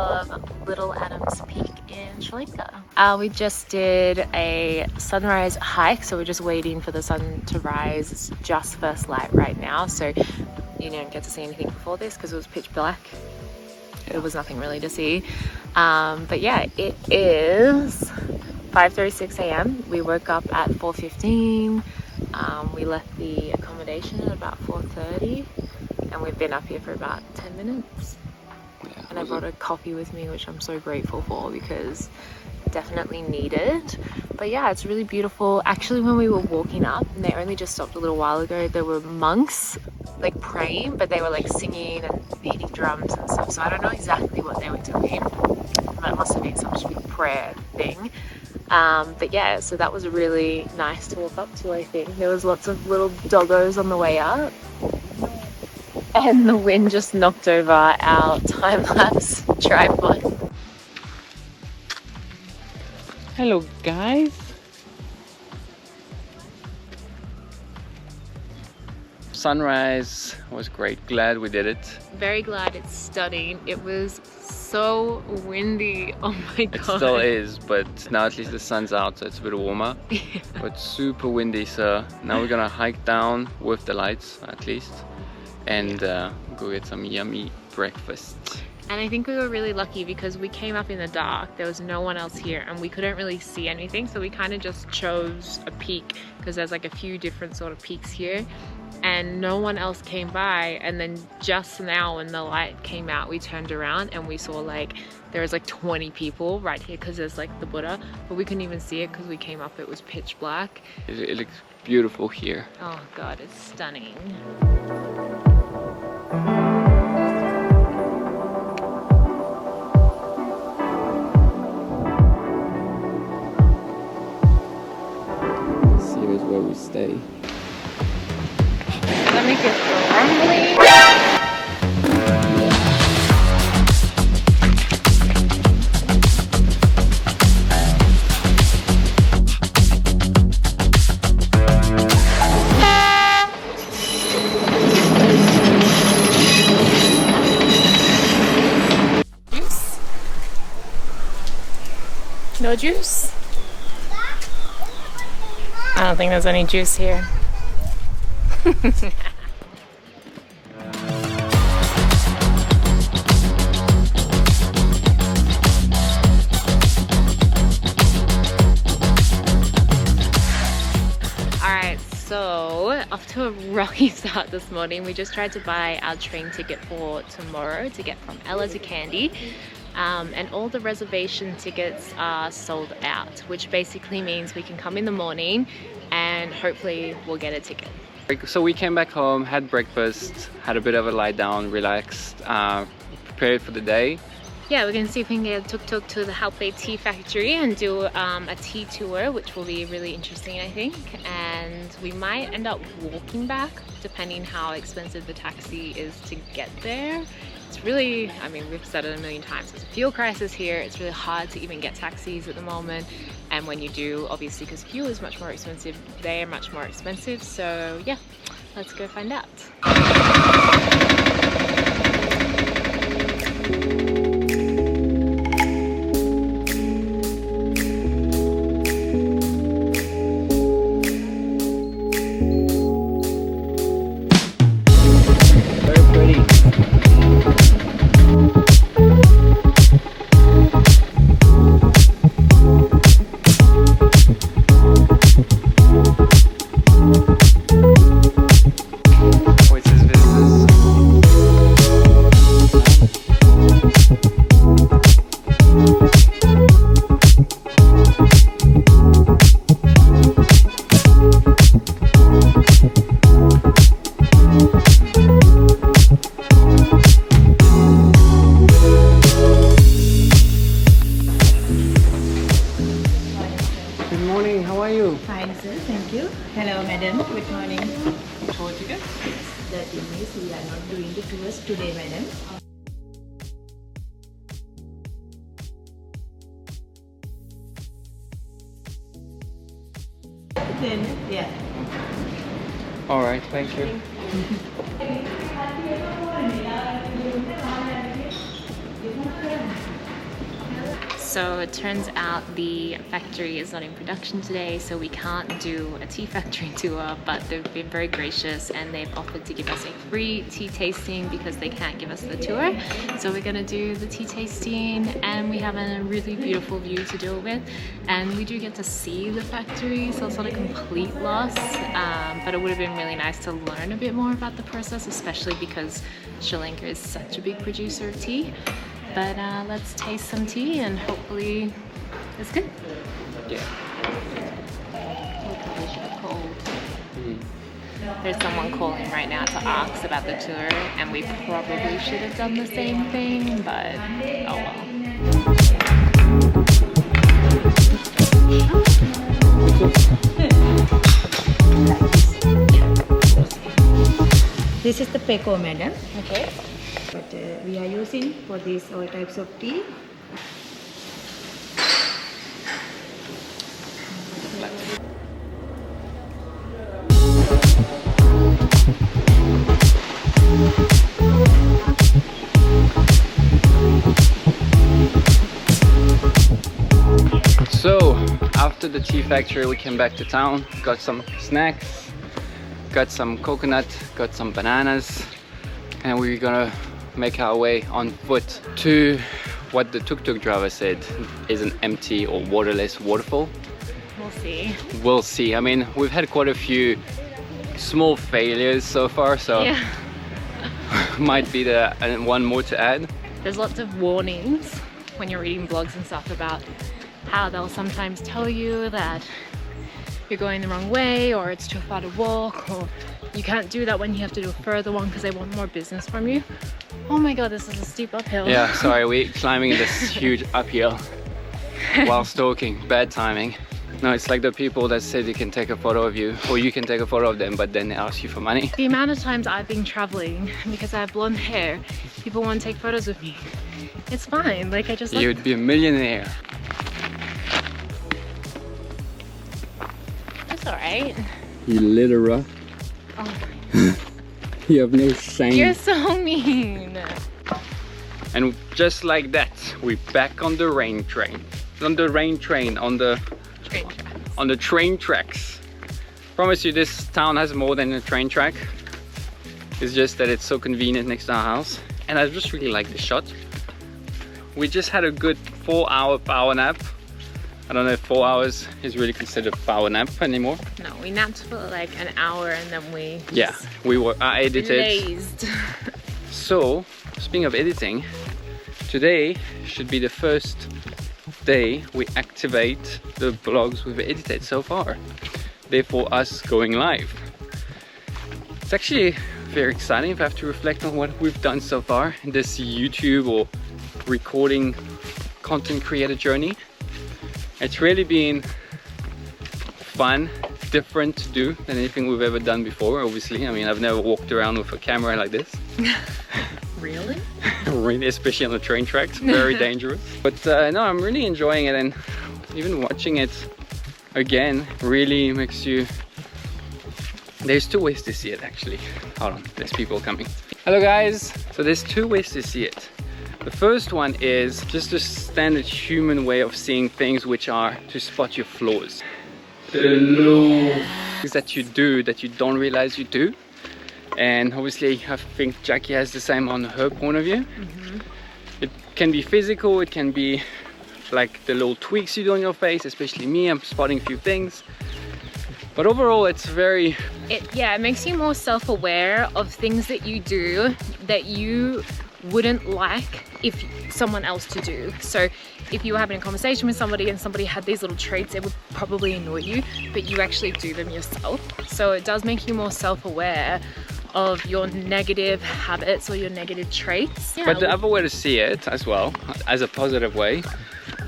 of Little Adams Peak in Sri Lanka. We just did a sunrise hike, so we're just waiting for the sun to rise. It's just first light right now, so you didn't get to see anything before this because it was pitch black. There was nothing really to see. But yeah, it is 5:36 a.m. We woke up at 4:15. We left the accommodation at about 4:30, and we've been up here for about 10 minutes. Yeah, and I brought a coffee with me, which I'm so grateful for because definitely needed. But yeah, it's really beautiful. Actually, when we were walking up, and they only just stopped a little while ago, there were monks like praying, but they were like singing and beating drums and stuff. So I don't know exactly what they were doing. That must have been some sort of prayer thing. But yeah, so that was really nice to walk up to, I think. There was lots of little doggos on the way up. And the wind just knocked over our time-lapse tripod. Hello guys. Sunrise was great. Glad we did it. Very glad. It's stunning. It was so windy. Oh my god. It still is, but now at least the sun's out, so it's a bit warmer. Yeah. But super windy, so now we're gonna hike down with the lights at least and go get some yummy breakfast. And I think we were really lucky because we came up in the dark. There was no one else here and we couldn't really see anything, so we kind of just chose a peak because there's like a few different sort of peaks here and no one else came by. And then just now when the light came out, we turned around and we saw like there was like 20 people right here because there's like the Buddha, but we couldn't even see it because we came up, it was pitch black. It looks beautiful here. Oh god, it's stunning. Here's where we stay. Let me get grumbly. Juice? No juice? I don't think there's any juice here. Alright, so off to a rocky start this morning. We just tried to buy our train ticket for tomorrow to get from Ella to Kandy. And all the reservation tickets are sold out, which basically means we can come in the morning and hopefully we'll get a ticket. So we came back home, had breakfast, had a bit of a lie down, relaxed, prepared for the day. Yeah, we're gonna see if we can get a tuk-tuk to the Halpay tea factory and do a tea tour, which will be really interesting, I think. And we might end up walking back, depending how expensive the taxi is to get there. It's really, I mean, we've said it a million times, there's a fuel crisis here. It's really hard to even get taxis at the moment. And when you do, obviously, because fuel is much more expensive, they are much more expensive. So yeah, let's go find out. Fine, sir. Thank you. Hello, madam. Good morning. Tour ticket? Yes, the thing is we are not doing the tours today, madam. Then, yeah. All right, thank you. So it turns out the factory is not in production today, so we can't do a tea factory tour, but they've been very gracious and they've offered to give us a free tea tasting because they can't give us the tour. So we're gonna do the tea tasting, and we have a really beautiful view to deal with, and we do get to see the factory, so it's not a complete loss, but it would have been really nice to learn a bit more about the process, especially because Sri Lanka is such a big producer of tea. But let's taste some tea and hopefully it's good. Yeah. Probably should have called. There's someone calling right now to ask about the tour, and we probably should have done the same thing, but oh well. This is the peko, madam. Okay. But we are using for these all types of tea. So after the tea factory, we came back to town, got some snacks, got some coconut, got some bananas, and we're gonna make our way on foot to what the tuk-tuk driver said is an empty or waterless waterfall. We'll see. We'll see. I mean, we've had quite a few small failures so far, so Yeah. might be the one more to add. There's lots of warnings when you're reading blogs and stuff about how they'll sometimes tell you that you're going the wrong way, or it's too far to walk, or you can't do that when you have to do a further one because they want more business from you. Oh my god, this is a steep uphill. Yeah, sorry, we're climbing this huge uphill while stalking. Bad timing. No, it's like the people that said you can take a photo of you, or you can take a photo of them, but then they ask you for money. The amount of times I've been traveling because I have blonde hair, people want to take photos with me. It's fine, like I just like... You'd be a millionaire. It's alright. You litterer. Oh, You have no shame. you're so mean. And just like that, we're back on the rain train. On the rain train, on the Train tracks. on the train tracks. Promise you, this town has more than a train track. It's just that it's so convenient next to our house. And I just really like the shot. We just had a good 4-hour power nap. I don't know if 4 hours is really considered a power nap anymore. No, we napped for like an hour and then we Yeah, I edited. lazed. So, speaking of editing, today should be the first day we activate the vlogs we've edited so far. Therefore, us going live. It's actually very exciting if I have to reflect on what we've done so far in this YouTube or recording content creator journey. It's really been fun, different to do than anything we've ever done before, obviously. I mean, I've never walked around with a camera like this. Really? Really, especially on the train tracks, very dangerous. But no, I'm really enjoying it, and even watching it again really makes you... There's two ways to see it actually. Hold on, there's people coming. Hello guys! So there's two ways to see it. The first one is just a standard human way of seeing things, which are to spot your flaws. The little things that you do that you don't realize you do. And obviously I think Jackie has the same on her point of view. It can be physical, it can be like the little tweaks you do on your face, especially me, I'm spotting a few things. But overall it's very... It makes you more self-aware of things that you do that you wouldn't like if someone else to do. So if you were having a conversation with somebody and somebody had these little traits, it would probably annoy you, but you actually do them yourself. So it does make you more self-aware of your negative habits or your negative traits. Yeah. But the other way to see it as well, as a positive way,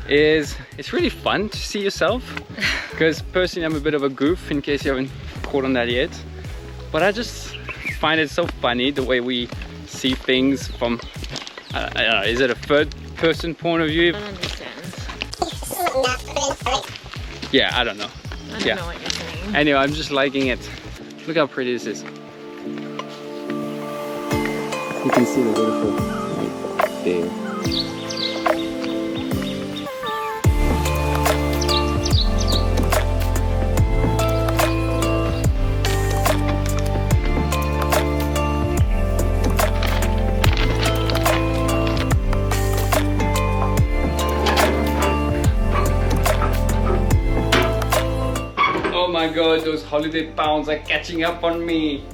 is it's really fun to see yourself. Because personally I'm a bit of a goof, in case you haven't caught on that yet. But I just find it so funny the way we see things from, I don't know, is it a third person point of view? I don't understand. Yeah, I don't know. I don't know what you're saying. Anyway, I'm just liking it. Look how pretty this is. You can see the waterfall right there. my god, those holiday pounds are catching up on me.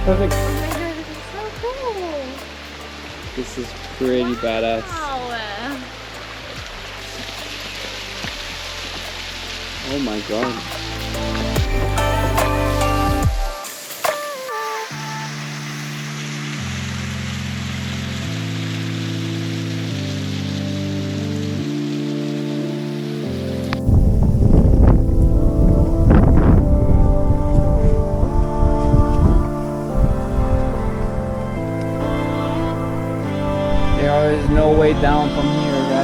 Perfect. Oh my god, this is so cool. This is pretty badass. Wow. Oh my god. There is no way down from here, guys.